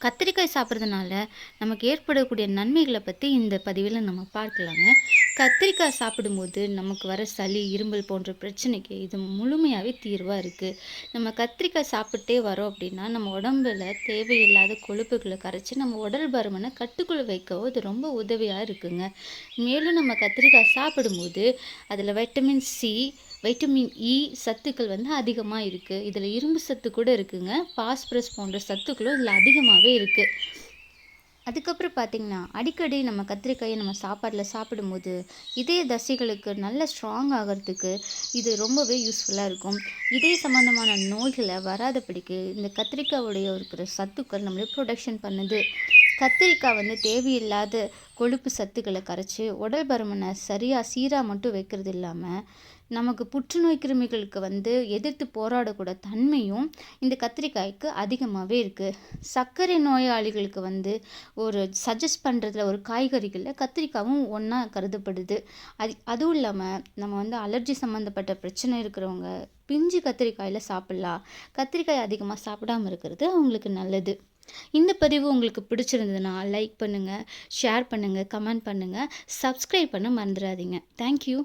கத்திரிக்காய் சாப்பிட்றதுனால நமக்கு ஏற்படக்கூடிய நன்மைகளை பற்றி இந்த பதிவில் நம்ம பார்க்கலாங்க. கத்திரிக்காய் சாப்பிடும்போது நமக்கு வர சளி, இருமல் போன்ற பிரச்சனைக்கு இது முழுமையாகவே தீர்வாக இருக்குது. நம்ம கத்திரிக்காய் சாப்பிட்டே வரோம் அப்படின்னா நம்ம உடம்புல தேவையில்லாத கொழுப்புகளை கரைச்சி நம்ம உடல் பருமனை கட்டுக்குள்ள வைக்கவும் இது ரொம்ப உதவியாக இருக்குங்க. மேலும் நம்ம கத்திரிக்காய் சாப்பிடும்போது அதில் வைட்டமின் சி, வைட்டமின் இ சத்துக்கள் அதிகமாக இருக்குது. இதில் இரும்பு சத்து கூட இருக்குங்க. பாஸ்பரஸ் போன்ற சத்துக்களும் இதில் அதிகமாகவே இருக்குது. அதுக்கப்புறம் பார்த்திங்கன்னா, அடிக்கடி நம்ம கத்திரிக்காயை நம்ம சாப்பாட்டில் சாப்பிடும்போது இதய தசைகளுக்கு நல்ல ஸ்ட்ராங் ஆகிறதுக்கு இது ரொம்பவே யூஸ்ஃபுல்லாக இருக்கும். இதய சம்மந்தமான நோய்களை வராதபடிக்கு இந்த கத்திரிக்காவுடைய இருக்கிற சத்துக்கள் நம்மளே ப்ரொடக்ஷன் பண்ணுது. கத்திரிக்காய் தேவையில்லாத கொழுப்பு சத்துக்களை கரைச்சி உடல் பருமனை சீராக மட்டும் வைக்கிறது இல்லாமல் நமக்கு புற்றுநோய் கிருமிகளுக்கு எதிர்த்து போராடக்கூட தன்மையும் இந்த கத்திரிக்காய்க்கு அதிகமாகவே இருக்குது. சர்க்கரை நோயாளிகளுக்கு ஒரு சஜஸ்ட் பண்ணுறதுல ஒரு காய்கறிகளில் கத்திரிக்காயும் ஒன்றா கருதப்படுது. அதுவும் இல்லாமல் நம்ம அலர்ஜி சம்மந்தப்பட்ட பிரச்சனை இருக்கிறவங்க பிஞ்சு கத்திரிக்காயில் சாப்பிட்லாம். கத்திரிக்காய் அதிகமாக சாப்பிடாமல் இருக்கிறது அவங்களுக்கு நல்லது. இந்த பதிவு உங்களுக்கு பிடிச்சிருந்ததுன்னா லைக் பண்ணுங்கள், ஷேர் பண்ணுங்கள், கமெண்ட் பண்ணுங்கள், சப்ஸ்கிரைப் பண்ண மறந்துடாதீங்க. தேங்க்யூ.